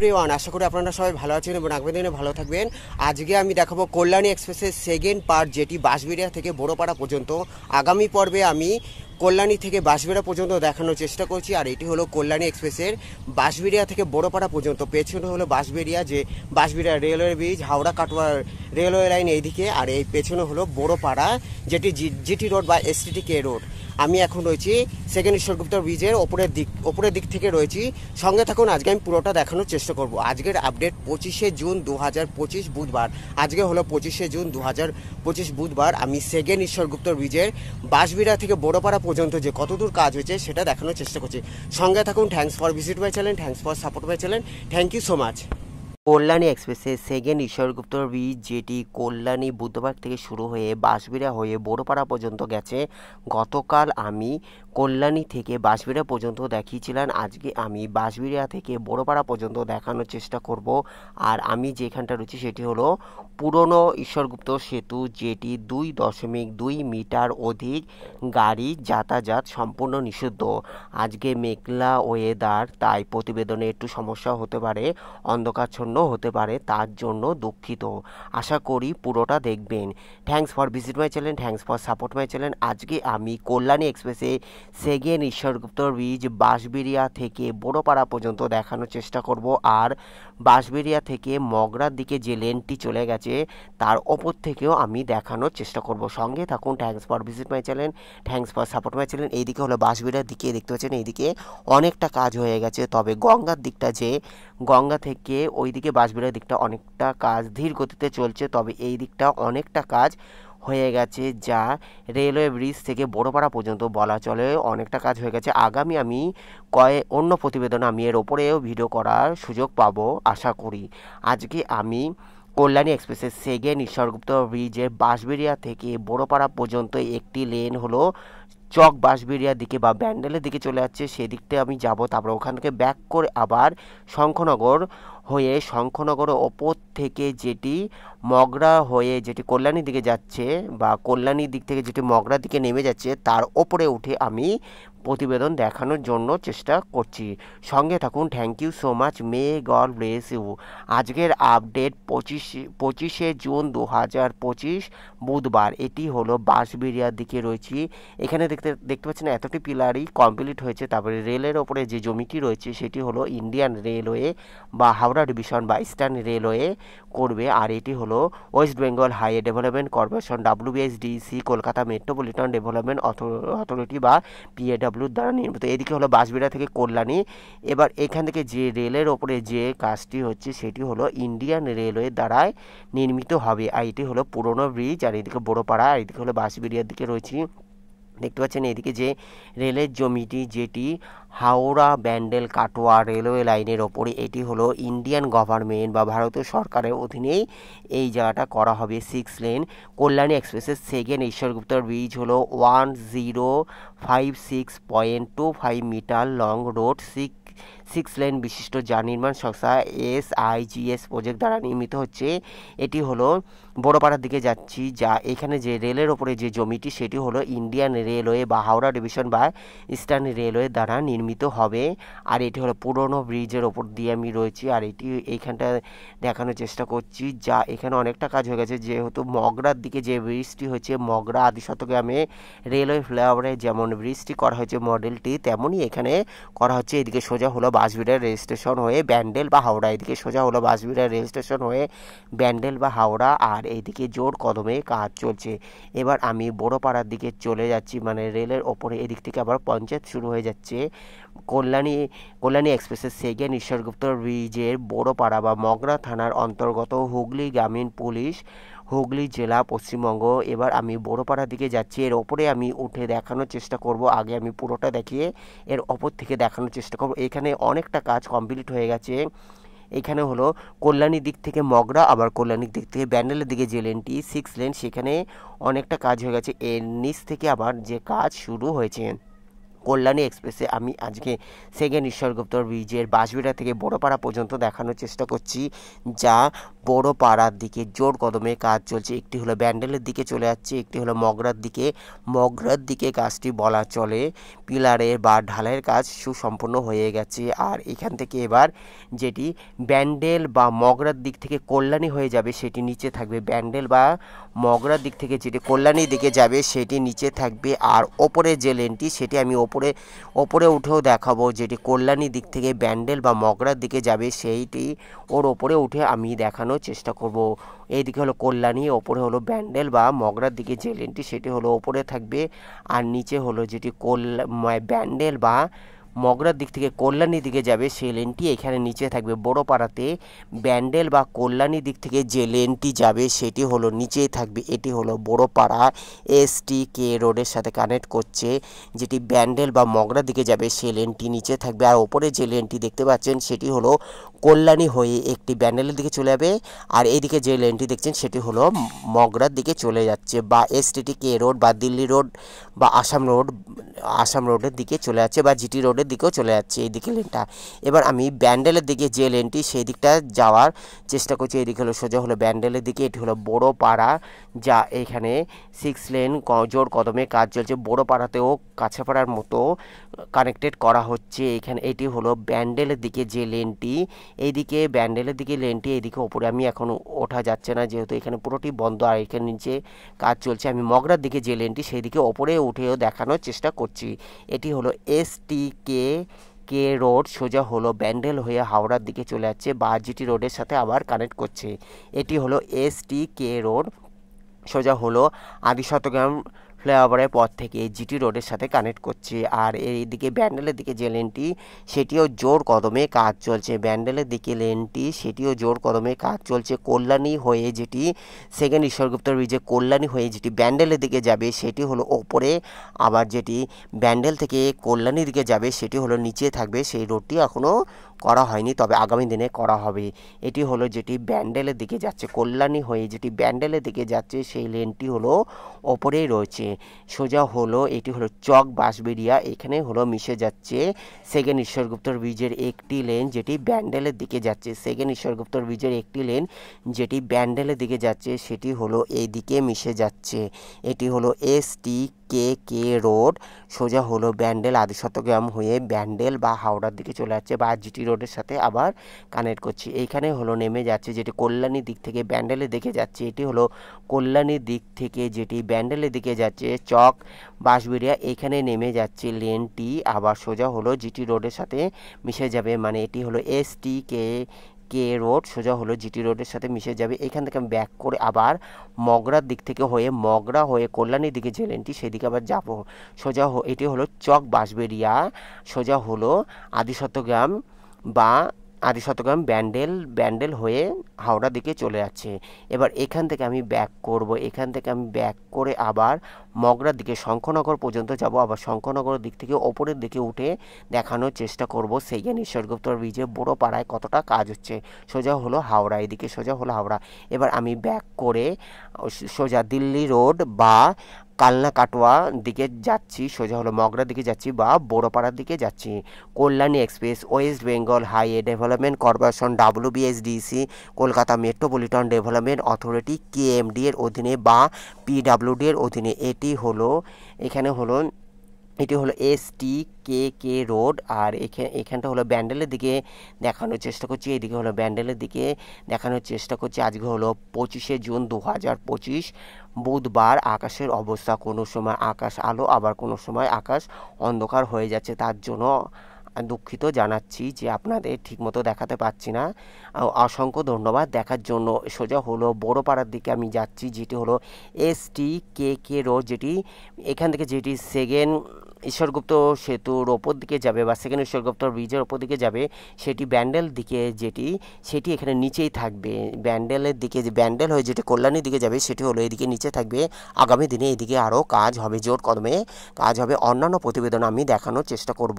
Everyone, আশা করি আপনারা সবাই ভালো আছেন এবং আগামী দিনে ভালো থাকবেন। আজকে আমি দেখাবো কল্যাণী এক্সপ্রেসের সেকেন্ড পার্ট, যেটি বাঁশবেড়িয়া থেকে বড়পাড়া পর্যন্ত। আগামী পর্বে আমি কল্যাণী থেকে বাঁশবেড়িয়া পর্যন্ত দেখানোর চেষ্টা করছি। আর এটি হলো কল্যাণী এক্সপ্রেসের বাঁশবেড়িয়া থেকে বড়পাড়া পর্যন্ত। পেছনে হলো বাঁশবেড়িয়া, যে Bansberia railway bridge, Howrah Katwa railway line এইদিকে, আর এই পেছনে হলো বড়পাড়া, যেটি জিটি রোড বা এসটিকে রোড। আমি এখন রয়েছি সেকেন্ড ঈশ্বরগুপ্ত ব্রিজের ওপরের দিক থেকে রয়েছি। সঙ্গে থাকুন, আজকে আমি পুরোটা দেখানোর চেষ্টা করব। আজকের আপডেট 25শে জুন 2025 বুধবার। আজকে হলো 25শে জুন 2025 বুধবার। আমি সেকেন্ড ঈশ্বরগুপ্ত ব্রিজের বাঁশবেড়িয়া থেকে বড়পাড়া পর্যন্ত যে কতদূর কাজ হয়েছে সেটা দেখানোর চেষ্টা করছি। সঙ্গে থাকুন। Thanks for visit my channel, thanks for support my channel, thank you so much. Kalyani এক্সপ্রেসের সেকেন্ড ঈশ্বরগুপ্ত ব্রিজ, যেটি কল্যাণী বুদ্ধবাগ থেকে শুরু হয়ে বাঁশবেড়িয়া হয়ে বড়পাড়া পর্যন্ত গেছে। গতকাল আমি কল্যাণী থেকে বাঁশবেড়িয়া পর্যন্ত দেখিয়েছিলাম। আজকে আমি বাঁশবেড়িয়া থেকে বড়পাড়া পর্যন্ত দেখানোর চেষ্টা করব। আর আমি যেখানটা রয়েছি সেটি হলো পুরনো ঈশ্বরগুপ্ত সেতু, যেটি 2.2 মিটার অধিক গাড়ি যাতায়াত সম্পূর্ণ নিষিদ্ধ। আজকে মেঘলা ওয়েদার, তাই প্রতিবেদনে একটু সমস্যা হতে পারে, অন্ধকারচ্ছন্ন হতে পারে, তার জন্য দুঃখিত। আশা করি পুরোটা দেখবেন। Thanks for visit my channel, thanks for support my channel. আজকে আমি কল্যাণী এক্সপ্রেসে সেকেন্ড ঈশ্বরগুপ্ত ব্রিজ বাঁশবেড়িয়া থেকে বড়পাড়া পর্যন্ত দেখানোর চেষ্টা করব। আর বাঁশবেড়িয়া থেকে মগরার দিকে যে লেনটি চলে গেছে তার ওপর থেকেও আমি দেখানোর চেষ্টা করব। সঙ্গে থাকুন। Thanks for visit my channel, thanks for support my channel. এইদিকে হলো বাঁশবেড়িয়ার দিকে, দেখতে পাচ্ছেন এইদিকে অনেকটা কাজ হয়ে গেছে। তবে গঙ্গার দিকটা, যে গঙ্গা থেকে ওইদিকে বাঁশবেড়িয়ার দিকটা অনেকটা কাজ ধীর গতিতে চলছে, তবে এই দিকটা অনেকটা কাজ হয়ে গেছে, যা রেলওয়ে ব্রিজ থেকে বড়পাড়া পর্যন্ত বলা চলে অনেকটা কাজ হয়ে গেছে। আগামী আমি অন্য প্রতিবেদন আমি এর ওপরেও ভিডিও করার সুযোগ পাবো আশা করি। আজকে আমি কল্যাণী এক্সপ্রেসের সেকেন্ড ঈশ্বরগুপ্ত ব্রিজের বাঁশবেড়িয়া থেকে বড়পাড়া পর্যন্ত একটি লেন হলো চক বাঁশবেড়িয়ার দিকে বা ব্যান্ডেলের দিকে চলে যাচ্ছে, সেদিকটা আমি যাব। তারপর ওখান থেকে ব্যাক করে আবার শঙ্খনগর হয়ে শঙ্খনগরের ওপর থেকে যেটি মগরা হয়ে যেটি কল্যাণীর দিকে যাচ্ছে, বা কল্যাণীর দিক থেকে যেটি মগরার দিকে নেমে যাচ্ছে, তার ওপরে উঠে আমি প্রতিবেদন দেখানোর জন্য চেষ্টা করছি। সঙ্গে থাকুন। Thank you so much, may God bless you. আজকের আপডেট 25শে জুন 2025 বুধবার। এটি হলো বাঁশবেড়িয়ার দিকে রয়েছি। এখানে দেখতে পাচ্ছেন এতটি পিলারই কমপ্লিট হয়েছে। তারপরে রেলের ওপরে যে জমিটি রয়েছে সেটি হলো ইন্ডিয়ান রেলওয়ে বা হাওড়া ডিভিশন বা ইস্টার্ন রেলওয়ে করবে। আর এটি হলো West Bengal highway development corporation WBSDC, Kolkata metropolitan development authority বা PAWর দ্বারা নির্মিত। এদিকে হলো বাঁশবেড়িয়া থেকে কল্যাণী। এবার এখান থেকে যে রেলের ওপরে যে কাজটি হচ্ছে সেটি হলো ইন্ডিয়ান রেলওয়ে দ্বারাই নির্মিত হবে। আর এটি হলো পুরনো ব্রিজ। আর এদিকে বড়পাড়া, আর এদিকে হলো বাঁশবেড়িয়ার দিকে রয়েছি। দেখতে পাচ্ছেন এদিকে যে রেলের জমিটি, যেটি হাওড়া ব্যান্ডেল কাটোয়া রেলওয়ে লাইনের ওপরে, এটি হলো ইন্ডিয়ান গভর্নমেন্ট বা ভারতীয় সরকারের অধীনেই এই জায়গাটা করা হবে 6 লেন। কল্যাণী এক্সপ্রেসের সেকেন্ড ঈশ্বরগুপ্ত ব্রিজ হলো 1056.25 মিটার লং রোড, 6 লেন বিশিষ্ট, যা নির্মাণ সংস্থা SIGS প্রজেক্ট দ্বারা নির্মিত হচ্ছে। এটি হলো বড়পাড়ার দিকে যাচ্ছি, যা এখানে যে রেলের ওপরে যে জমিটি সেটি হলো ইন্ডিয়ান রেলওয়ে বা হাওড়া ডিভিশন বা ইস্টার্ন রেলওয়ে দ্বারা নির্মিত হবে। আর এটি হলো পুরনো ব্রিজের ওপর দিয়ে আমি রয়েছি। আর এটি এইখানটা দেখানোর চেষ্টা করছি, যা এখানে অনেকটা কাজ হয়ে গেছে। যেহেতু মগরার দিকে যে ব্রিজটি হয়েছে, মগরা আদি শতগ্রামে রেলওয়ে ফ্লাইওভারে যেমন ব্রিজটি করা হয়েছে মডেলটি, তেমনই এখানে করা হচ্ছে। এদিকে সোজা হলো বাঁশবেড়িয়া রেল স্টেশন হয়ে ব্যান্ডেল বা হাওড়া, এদিকে সোজা হলো বাঁশবেড়িয়া রেল স্টেশন হয়ে ব্যান্ডেল বা হাওড়া। আর এইদিকে জোর কদমে কাজ চলছে। এবার আমি বড়পাড়ার দিকে চলে যাচ্ছি, মানে রেলের ওপরে এদিক থেকে আবার পঞ্চায়েত শুরু হয়ে যাচ্ছে। কল্যাণী এক্সপ্রেসের সেকেন্ড ঈশ্বরগুপ্ত ব্রিজের বড়পাড়া বা মগরা থানার অন্তর্গত হুগলি গ্রামীণ পুলিশ, হুগলি জেলা, পশ্চিমবঙ্গ। এবার আমি বড়পাড়ার দিকে যাচ্ছি। এর ওপরে আমি উঠে দেখানোর চেষ্টা করব। আগে আমি পুরোটা দেখিয়ে এর ওপর থেকে দেখানোর চেষ্টা করব। এখানে অনেকটা কাজ কমপ্লিট হয়ে গেছে। এখানে হলো কল্যাণীর দিক থেকে মগরা, আবার কল্যাণীর দিক থেকে ব্যান্ডেলের দিকে যে লেনটি 6 লেন, সেখানে অনেকটা কাজ হয়ে গেছে। এর নিচ থেকে আবার যে কাজ শুরু হয়েছে। কল্যাণী এক্সপ্রেসে আমি আজকে সেকেন্ড ঈশ্বরগুপ্ত ব্রিজের বাঁশবেড়িয়া থেকে বড়পাড়া পর্যন্ত দেখানোর চেষ্টা করছি, যা বড়পাড়ার দিকে জোর কদমে কাজ চলছে। একটি হলো ব্যান্ডেলের দিকে চলে যাচ্ছে, একটি হলো মগরার দিকে কাজটি বলা চলে। পিলারের বা ঢালাইয়ের কাজ সুসম্পন্ন হয়ে গেছে। আর এখান থেকে এবার যেটি ব্যান্ডেল বা মগরার দিক থেকে কল্যাণী হয়ে যাবে সেটি নিচে থাকবে। ব্যান্ডেল বা মগরার দিক থেকে যেটি কল্যাণীর দিকে যাবে সেটি নিচে থাকবে। আর ওপরে যে লেনটি সেটি আমি ওপরে উঠেও দেখাবো, যেটি কল্যাণীর দিক থেকে ব্যান্ডেল বা মগরার দিকে যাবে সেইটি ওর ওপরে উঠে আমি দেখানোর চেষ্টা করব। এইদিকে হলো কল্যাণী, ওপরে হলো ব্যান্ডেল বা মগরার দিকে যে লেনটি সেটি হলো ওপরে থাকবে। আর নিচে হলো যেটি ব্যান্ডেল বা মগরার দিক থেকে কল্যাণীর দিকে যাবে সেই লেনটি এখানে নিচে থাকবে। বড়পাড়াতে ব্যান্ডেল বা কল্যাণীর দিক থেকে যে লেনটি যাবে সেটি হলো নিচেই থাকবে। এটি হলো বড়পাড়া STK রোডের সাথে কানেক্ট করছে, যেটি ব্যান্ডেল বা মগরার দিকে যাবে সেই লেনটি নিচে থাকবে। আর ওপরে যে লেনটি দেখতে পাচ্ছেন সেটি হলো কল্যাণী হয়ে একটি ব্যান্ডেলের দিকে চলে যাবে। আর এইদিকে যে লেনটি দেখছেন সেটি হলো মগরার দিকে চলে যাচ্ছে, বা STK রোড বা দিল্লি রোড বা আসাম রোডের দিকে চলে যাচ্ছে, বা GT রোডের দিকেও চলে যাচ্ছে এইদিকে লেনটা। এবার আমি ব্যান্ডেলের দিকে যে লেনটি সেই দিকটা যাওয়ার চেষ্টা করছি। এইদিকে হলো সোজা হলো ব্যান্ডেলের দিকে, এটি হলো বড়পাড়া, যা এখানে 6 লেন জোর কদমে কাজ চলছে। বড়পাড়াতেও কাছাপাড়ার মতো কানেক্টেড করা হচ্ছে। এটি হলো ব্যান্ডেলের দিকে যে লেনটি, এইদিকে ব্যান্ডেলের দিকে লেনটি, এইদিকে ওপরে আমি এখন ওঠা যাচ্ছে না যেহেতু এখানে পুরোটি বন্ধ। আর এখানে নিচে কাজ চলছে। আমি মগরার দিকে যে লেনটি সেই দিকে ওপরে উঠেও দেখানোর চেষ্টা করছি। এটি হলো STK রোড, সোজা হলো ব্যান্ডেল হয়ে হাওড়ার দিকে চলে যাচ্ছে বা GT রোডের সাথে আবার কানেক্ট করছে। এটি হলো STK রোড, সোজা হলো আদিশতগ্রাম ফ্লাইওভারের পর থেকে GT রোডের সাথে কানেক্ট করছে। আর এইদিকে ব্যান্ডেলের দিকে যে লেনটি সেটিও জোর কদমে কাজ চলছে। ব্যান্ডেলের দিকে লেনটি সেটিও জোর কদমে কাজ চলছে। কল্যাণী হয়ে যেটি সেকেন্ড ঈশ্বরগুপ্ত ব্রিজে কল্যাণী হয়ে যেটি ব্যান্ডেলের দিকে যাবে সেটি হলো ওপরে, আবার যেটি ব্যান্ডেল থেকে কল্যাণীর দিকে যাবে সেটি হলো নিচে থাকবে। সেই রোডটি এখনও করা হয়নি, তবে আগামী দিনে করা হবে। এটি হলো যেটি ব্যান্ডেলের দিকে যাচ্ছে, কল্যাণী হয়ে যেটি ব্যান্ডেলের দিকে যাচ্ছে সেই লেনটি হলো ওপরেই রয়েছে। সোজা হলো এটি হলো চক বাঁশবেড়িয়া, এখানে হলো মিশে যাচ্ছে সেকেন্ড ঈশ্বরগুপ্ত ব্রিজের একটি লেন যেটি ব্যান্ডেলের দিকে যাচ্ছে। সেকেন্ড ঈশ্বরগুপ্ত ব্রিজের একটি লেন যেটি ব্যান্ডেলের দিকে যাচ্ছে সেটি হলো এই দিকে মিশে যাচ্ছে। এটি হলো STK রোড, সোজা হলো ব্যান্ডেল আদিশতগ্রাম হয়ে ব্যান্ডেল বা হাওড়ার দিকে চলে যাচ্ছে বা GT রোডের সাথে আবার কানেক্ট করছি। এইখানে হলো নেমে যাচ্ছে যেটি কল্যাণীর দিক থেকে ব্যান্ডেলের দিকে যাচ্ছে। এটি হলো কল্যাণীর দিক থেকে যেটি ব্যান্ডেলের দিকে যাচ্ছে চক বাঁশবেড়িয়া, এখানে নেমে যাচ্ছে লেনটি আবার সোজা হলো GT রোডের সাথে মিশে যাবে। মানে এটি হলো STK রোড, সোজা হলো GT রোডের সাথে মিশে যাবে। এখান থেকে আমি ব্যাক করে আবার মগরার দিক থেকে মগরা হয়ে কল্যাণীর দিকে যে লেনটি সেদিকে আবার যাব। এটি হলো চক বাঁশবেড়িয়া, সোজা হলো আদিশতগ্রাম ব্যান্ডেল হয়ে হাওড়া দিকে চলে যাচ্ছে। এবার এখান থেকে আমি ব্যাক করব, এখান থেকে আমি ব্যাক করে আবার মগরার দিকে শঙ্করনগর পর্যন্ত যাব। আবার শঙ্করনগরের দিক থেকে ওপরের দিকে উঠে দেখানোর চেষ্টা করব সেকেন্ড ঈশ্বরগুপ্ত ব্রিজে বড়পাড়ায় কতটা কাজ হচ্ছে। সোজা হলো হাওড়া, এদিকে সোজা হলো হাওড়া। এবার আমি ব্যাক করে সোজা দিল্লি রোড বা কালনা কাটোয়া দিকে যাচ্ছি, সোজা হলো মগরার দিকে যাচ্ছি বা বড়পাড়ার দিকে যাচ্ছি। Kalyani express West Bengal highway development corporation WBSDC Kolkata metropolitan development authority KMD এর অধীনে বা PWD এর অধীনে এটি হলো STK রোড। আর এখানটা হলো ব্যান্ডেলের দিকে দেখানোর চেষ্টা করছি, এদিকে হলো ব্যান্ডেলের দিকে দেখানোর চেষ্টা করছি। আজকে হলো 25শে জুন 2025 বুধবার। আকাশের অবস্থা কোনো সময় আকাশ আলো আবার কোনো সময় আকাশ অন্ধকার হয়ে যাচ্ছে, তার জন্য দুঃখিত জানাচ্ছি যে আপনাদের ঠিকমতো দেখাতে পাচ্ছি না। অসংখ্য ধন্যবাদ দেখার জন্য। সোজা হলো বড়পাড়ার দিকে আমি যাচ্ছি, যেটি হলো STK রোড, যেটি এখান থেকে যেটি সেকেন্ড ঈশ্বরগুপ্ত সেতুর ওপর দিকে যাবে বা সেকেন্ড ঈশ্বরগুপ্ত ব্রিজের ওপর দিকে যাবে সেটি ব্যান্ডেল দিকে সেটি এখানে নিচেই থাকবে। ব্যান্ডেলের দিকে ব্যান্ডেল হয়ে যেটি কল্যাণীর দিকে যাবে সেটি হলো এদিকে নিচে থাকবে। আগামী দিনে এদিকে আরও কাজ হবে, জোর কদমে কাজ হবে। অন্যান্য প্রতিবেদন আমি দেখানোর চেষ্টা করব।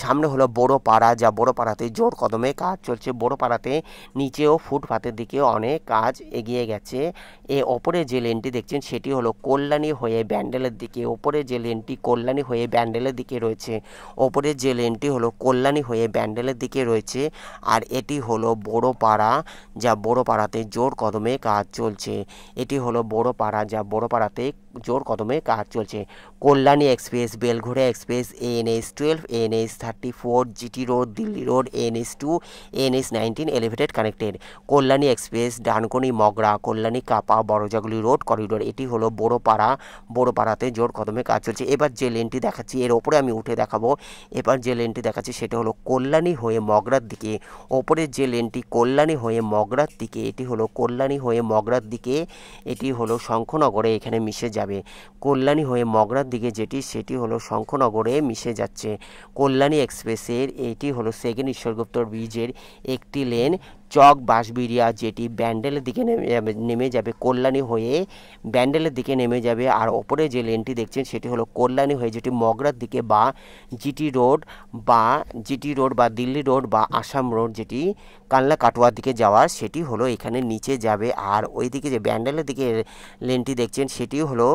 সামনে হলো বড়পাড়া, যা বড়পাড়াতে জোর কদমে কাজ চলছে। বড়পাড়াতে নিচেও ফুটপাতের দিকে অনেক কাজ এগিয়ে গেছে। ওপরে যে লেনটি দেখছেন সেটি হলো কল্যাণী হয়ে ব্যান্ডেলের দিকে, ওপরে যে লেনটি কল্যাণী হয়ে ব্যান্ডেলের দিকে রয়েছে। ওপরের যে লেনটি হলো কল্যাণী হয়ে ব্যান্ডেলের দিকে রয়েছে, আর এটি হলো বড়পাড়া, যা বড়পাড়াতে জোর কদমে কাজ চলছে। এটি হলো বড়পাড়া, যা বড়পাড়াতে জোর কদমে কাজ চলছে। Kalyani express, Belgharia express, NH12, NH34, GT road, Delhi road, NH2, NH19 elevated connected. Kalyani express Dankuni Magra, Kalyani কাপা, বড়জাগুলি রোড করিডোর। এটি হলো বড়পাড়া, বড়পাড়াতে জোর কদমে কাজ চলছে। এবার যে লেনটি দেখাচ্ছি এর ওপরে আমি উঠে দেখাবো। এবার যে লেনটি দেখাচ্ছি সেটা হলো কল্যাণী হয়ে মগরার দিকে। ওপরের যে লেনটি কল্যাণী হয়ে মগরার দিকে, এটি হলো কল্যাণী হয়ে মগরার দিকে, এটি হলো শঙ্খনগরে এখানে মিশে যাবে। কল্যাণী হয়ে মগরার দিকে যেটি, সেটি হলো শঙ্খনগরে মিশে যাচ্ছে। কল্যাণী এক্সপ্রেসের এটি হলো সেকেন্ড ঈশ্বরগুপ্ত ব্রিজের একটি লেন, চক বাঁশবেড়িয়া, যেটি ব্যান্ডেলের দিকে নেমে যাবে কল্যাণী হয়ে ব্যান্ডেলের দিকে নেমে যাবে। আর ওপরে যে লেনটি দেখছেন সেটি হলো কল্যাণী হয়ে যেটি মগরার দিকে বা জিটি রোড বা দিল্লি রোড বা আসাম রোড, যেটি কালনা কাটোয়ার দিকে যাওয়ার, সেটি হলো এখানে নিচে যাবে। আর ওই দিকে যে ব্যান্ডেলের দিকে লেনটি দেখছেন সেটি হলো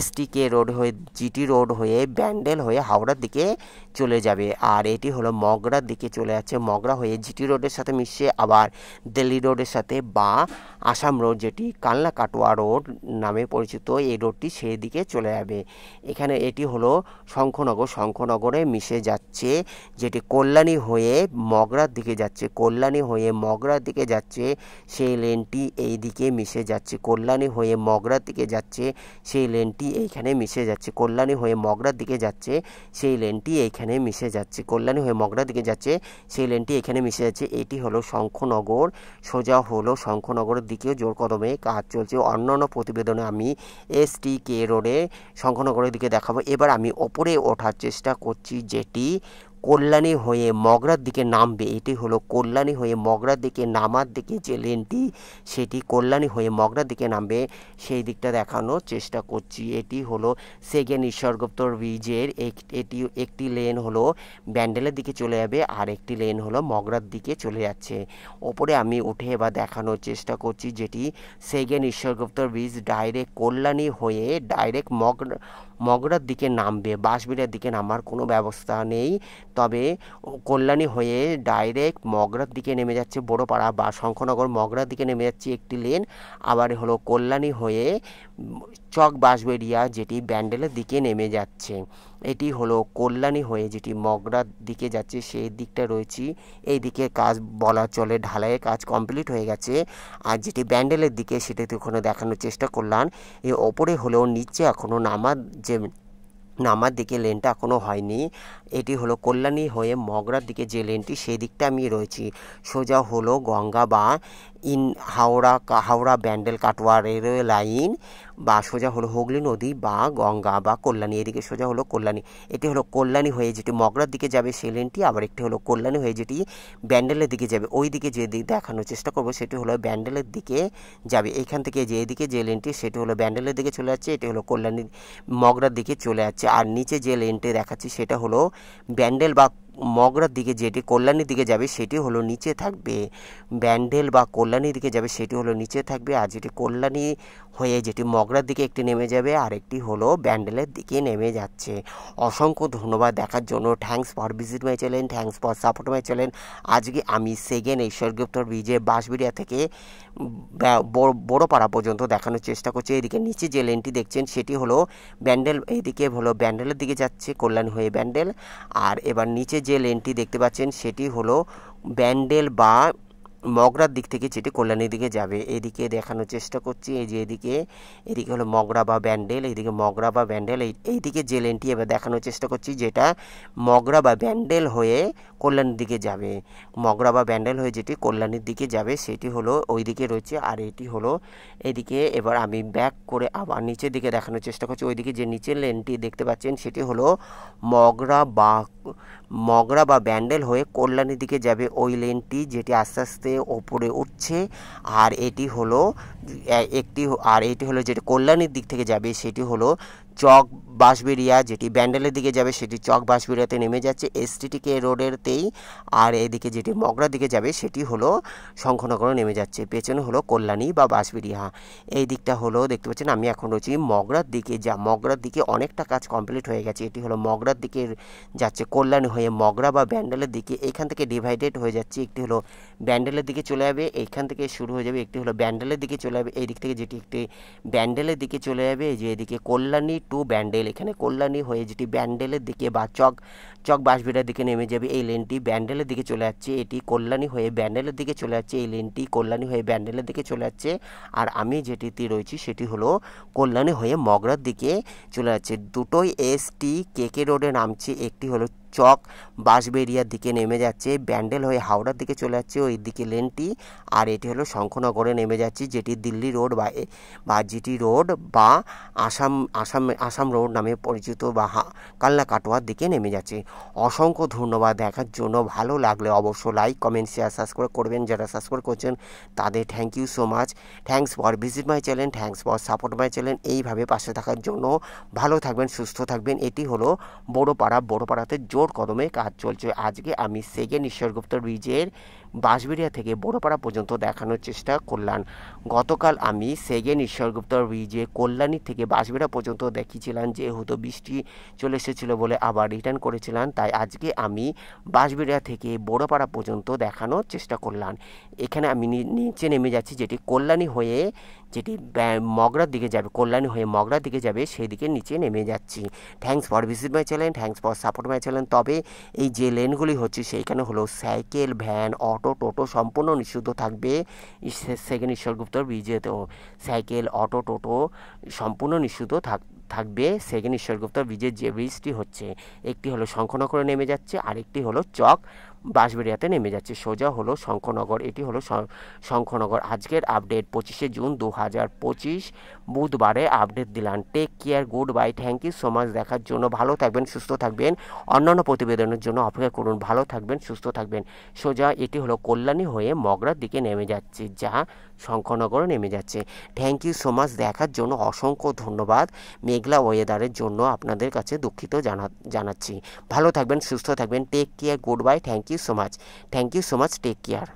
STK রোড হয়ে জিটি রোড হয়ে ব্যান্ডেল হয়ে হাওড়ার দিকে চলে যাবে। আর এটি হলো মগরার দিকে চলে যাচ্ছে, মগরা হয়ে জিটি রোডের সাথে মিশে আবার দিল্লি রোডের সাথে বা আসাম রোড, যেটি কালনা কাটোয়া রোড নামে পরিচিত, এই রোডটি সেই দিকে চলে যাবে। এখানে এটি হলো শঙ্খনগরে মিশে যাচ্ছে, যেটি কল্যাণী হয়ে মগরার দিকে যাচ্ছে। কল্যাণী হয়ে মগরার দিকে যাচ্ছে সেই লেনটি এই দিকে মিশে যাচ্ছে। কল্যাণী হয়ে মগরার দিকে যাচ্ছে সেই লেনটি এইখানে মিশে যাচ্ছে। কল্যাণী হয়ে মগরার দিকে যাচ্ছে সেই লেনটি এইখানে মিশে যাচ্ছে। কল্যাণী হয়ে মগরার দিকে যাচ্ছে সেই লেনটি এখানে মিশে যাচ্ছে। এটি হলো শঙ্খনগর, সোজা হলো শঙ্খনগরের দিকেও জোর কদমে কাজ চলছে। অন্যান্য প্রতিবেদনে আমি STK রোডে শঙ্খনগরের দিকে দেখাবো। এবার আমি ওপরে ওঠার চেষ্টা করছি, যেটি কল্যাণী হয়ে মগরার দিকে নামবে। এটি হলো কল্যাণী হয়ে মগরার দিকে নামার দিকে যে লেনটি, সেটি কল্যাণী হয়ে মগরার দিকে নামবে সেই দিকটা দেখানোর চেষ্টা করছি। এটি হলো সেকেন্ড ঈশ্বরগুপ্ত ব্রিজের এটি একটি লেন হলো ব্যান্ডেলের দিকে চলে যাবে, আর একটি লেন হলো মগরার দিকে চলে যাচ্ছে। ওপরে আমি উঠে এবার দেখানোর চেষ্টা করছি, যেটি second Ishwar Gupta bridge direct Kalyani হয়ে ডাইরেক্ট মগরার দিকে নামবে। বাঁশবেড়িয়ার দিকে নামার কোনো ব্যবস্থা নেই, তবে কল্যাণী হয়ে ডাইরেক্ট মগরার দিকে নেমে যাচ্ছে বড়পাড়া বা শঙ্খনগর মগরার দিকে নেমে যাচ্ছে একটি লেন। আবার হলো কল্যাণী হয়ে চক বাঁশবেড়িয়া, যেটি ব্যান্ডেলের দিকে নেমে যাচ্ছে। এটি হলো কল্যাণী হয়ে যেটি মগরার দিকে যাচ্ছে সেই দিকটা রয়েছি। এই দিকে কাজ বলা চলে, ঢালাইয়ের কাজ কমপ্লিট হয়ে গেছে। আর যেটি ব্যান্ডেলের দিকে সেটা ওখানে দেখানোর চেষ্টা করলাম। এর ওপরে হলেও নিচে এখনও নামার দিকে লেনটা এখনও হয়নি। এটি হলো কল্যাণী হয়ে মগরার দিকে যে লেনটি, সেই দিকটা আমি রয়েছি। সোজা হলো গঙ্গা বা হাওড়া ব্যান্ডেল কাটোয়া রেলওয়ে লাইন, বা সোজা হলো হুগলি নদী বা গঙ্গা বা কল্যাণী, এদিকে সোজা হলো কল্যাণী। এটি হলো কল্যাণী হয়ে যেটি মগরার দিকে যাবে সেই লেনটি। আবার একটি হলো কল্যাণী হয়ে যেটি ব্যান্ডেলের দিকে যাবে। ওই দিকে যে দিক দেখানোর চেষ্টা করবো সেটি হলো ব্যান্ডেলের দিকে যাবে। এখান থেকে যে এদিকে যে লেনটি সেটি হলো ব্যান্ডেলের দিকে চলে যাচ্ছে, এটি হলো কল্যাণী মগরার দিকে চলে যাচ্ছে। আর নিচে যে লেনটি দেখাচ্ছি সেটা হলো ব্যান্ডেল বা মগরার দিকে, যেটি কল্যাণীর দিকে যাবে সেটি হলো নিচে থাকবে। ব্যান্ডেল বা কল্যাণীর দিকে যাবে সেটি হলো নিচে থাকবে, আর যেটি কল্যাণী হয়ে যেটি মগরার দিকে একটি নেমে যাবে, আর একটি হলো ব্যান্ডেলের দিকে নেমে যাচ্ছে। অসংখ্য ধন্যবাদ দেখার জন্য। Thanks for visit my channel, thanks for support my channel. আজকে আমি সেকেন্ড ঈশ্বরগুপ্ত ব্রিজে বাঁশবেড়িয়া থেকে বড়পাড়া পর্যন্ত দেখানোর চেষ্টা করছি। এদিকে নিচে যে লেনটি দেখছেন সেটি হলো ব্যান্ডেল, এইদিকে হলো ব্যান্ডেলের দিকে যাচ্ছে কল্যাণী হয়ে ব্যান্ডেল। আর এবার নিচে যে লেনটি দেখতে পাচ্ছেন সেটি হলো ব্যান্ডেল বা মগরার দিক থেকে যেটি কল্যাণীর দিকে যাবে। এদিকে দেখানোর চেষ্টা করছি, এই যে এদিকে হলো মগরা বা ব্যান্ডেল, এইদিকে মগরা বা ব্যান্ডেল। এইদিকে যে লেনটি এবার দেখানোর চেষ্টা করছি, যেটা মগরা বা ব্যান্ডেল হয়ে কল্যাণীর দিকে যাবে। মগরা বা ব্যান্ডেল হয়ে যেটি কল্যাণীর দিকে যাবে সেটি হলো ওই দিকে রয়েছে। আর এটি হলো এদিকে। এবার আমি ব্যাক করে আবার নিচের দিকে দেখানোর চেষ্টা করছি। ওইদিকে যে নিচের লেনটি দেখতে পাচ্ছেন সেটি হলো মগরা বা ব্যান্ডেল হয়ে কল্যাণীর দিকে যাবে ওই লেনটি, যেটি আস্তে আস্তে ওপরে উঠছে। আর এটি হলো একটি আর এটি হলো যেটি কল্যাণীর দিক থেকে যাবে সেটি হলো চক বাঁশবেড়িয়া, যেটি ব্যান্ডেলের দিকে যাবে সেটি চক বাঁশবেড়িয়াতে নেমে যাচ্ছে এসটিটিকে রোডেরতেই। আর এদিকে যেটি মগরার দিকে যাবে সেটি হলো শঙ্খনগরে নেমে যাচ্ছে, পেছনে হলো কল্যাণী বা বাঁশবেড়িয়া। এই দিকটা হলো দেখতে পাচ্ছেন আমি এখন রয়েছি মগরার দিকে। মগরার দিকে অনেকটা কাজ কমপ্লিট হয়ে গেছে। এটি হলো মগরার দিকে যাচ্ছে কল্যাণী হয়ে মগরা বা ব্যান্ডেলের দিকে, এখান থেকে ডিভাইডেড হয়ে যাচ্ছে। একটি হলো ব্যান্ডেলের দিকে চলে যাবে, এইখান থেকে শুরু হয়ে যাবে, একটি হলো ব্যান্ডেলের দিকে চলে যাবে এই দিক থেকে, যেটি একটি ব্যান্ডেলের দিকে চলে যাবে, যে এদিকে কল্যাণী টু ব্যান্ডেল, এখানে কল্যাণী হয়ে যেটি ব্যান্ডেলের দিকে বা চক বাঁশবেড়িয়ার দিকে নেমে যাবে এই লেনটি ব্যান্ডেলের দিকে চলে যাচ্ছে। এটি কল্যাণী হয়ে ব্যান্ডেলের দিকে চলে যাচ্ছে, এই লেনটি কল্যাণী হয়ে ব্যান্ডেলের দিকে চলে যাচ্ছে। আর আমি যেটিতে রয়েছি সেটি হলো কল্যাণী হয়ে মগরার দিকে চলে যাচ্ছে। দুটোই এসটি কেকে রোডে নামছে, একটি হলো চক বাঁশবেড়িয়ার দিকে নেমে যাচ্ছে, ব্যান্ডেল হয়ে হাওড়ার দিকে চলে যাচ্ছে ওই দিকে লেনটি। আর এটি হলো শঙ্খনগরে নেমে যাচ্ছে, যেটি দিল্লি রোড বা জিটি রোড বা আসাম রোড নামে পরিচিত বা কালনা কাটোয়ার দিকে নেমে যাচ্ছে। অসংখ্য ধন্যবাদ দেখার জন্য। ভালো লাগলে অবশ্য লাইক কমেন্ট শেয়ার সাবস্ক্রাইব করবেন। যারা সাবস্ক্রাইব করছেন তাদের thank you so much. Thanks for visit my channel, thanks for support my channel. এইভাবে পাশে থাকার জন্য। ভালো থাকবেন, সুস্থ থাকবেন। এটি হলো বড়পাড়াতে জোর কদমে কাজ চলছে। আজকে আমি সেকেন্ড ঈশ্বরগুপ্ত ব্রিজের বাঁশবেড়িয়া থেকে বড়পাড়া পর্যন্ত দেখানোর চেষ্টা করলাম। গতকাল আমি সেকেন্ড ঈশ্বরগুপ্ত ব্রিজে কল্যাণী থেকে বাঁশবেড়িয়া পর্যন্ত দেখিয়েছিলাম, যেহেতু বৃষ্টি চলে এসেছিলো বলে আবার রিটার্ন করেছিলাম, তাই আজকে আমি বাঁশবেড়িয়া থেকে বড়পাড়া পর্যন্ত দেখানোর চেষ্টা করলাম। এখানে আমি নিচে নেমে যাচ্ছি, যেটি কল্যাণী হয়ে যেটি মগরার দিকে যাবে, কল্যাণী হয়ে মগরার দিকে যাবে, সেই দিকে নিচে নেমে যাচ্ছি। Thanks for visit my channel, thanks for support my channel. তবে এই যে লেনগুলি হচ্ছে সেইখানে হলো সাইকেল, ভ্যান, অটো, টোটো সম্পূর্ণ নিষিদ্ধ থাকবে। সেকেন্ড ঈশ্বরগুপ্ত ব্রিজেতেও সাইকেল, অটো, টোটো সম্পূর্ণ নিষিদ্ধ থাকবে। সেকেন্ড ঈশ্বরগুপ্ত ব্রিজের যে ব্রিজটি হচ্ছে, একটি হলো শঙ্খনগরে নেমে যাচ্ছে, আরেকটি হলো চক বাঁশবেড়িয়াতে নেমে যাচ্ছে। সোজা হলো শঙ্খনগর, এটি হলো শঙ্খনগর। আজকের আপডেট 25শে জুন 2025 বুধবারে আপডেট দিলাম। Take care, goodbye, thank you so much দেখার জন্য। ভালো থাকবেন, সুস্থ থাকবেন। অন্যান্য প্রতিবেদনের জন্য অপেক্ষা করুন। ভালো থাকবেন, সুস্থ থাকবেন। সোজা এটি হলো কল্যাণী হয়ে মগরার দিকে নেমে যাচ্ছে, যা শঙ্খনগরে নেমে যাচ্ছে। থ্যাংক ইউ সো মাচ দেখার জন্য অসংখ্য ধন্যবাদ। মেঘলা ওয়েদারের জন্য আপনাদের কাছে দুঃখিত জানাচ্ছি। ভালো থাকবেন, সুস্থ থাকবেন। Take care, goodbye, thank you so much, take care.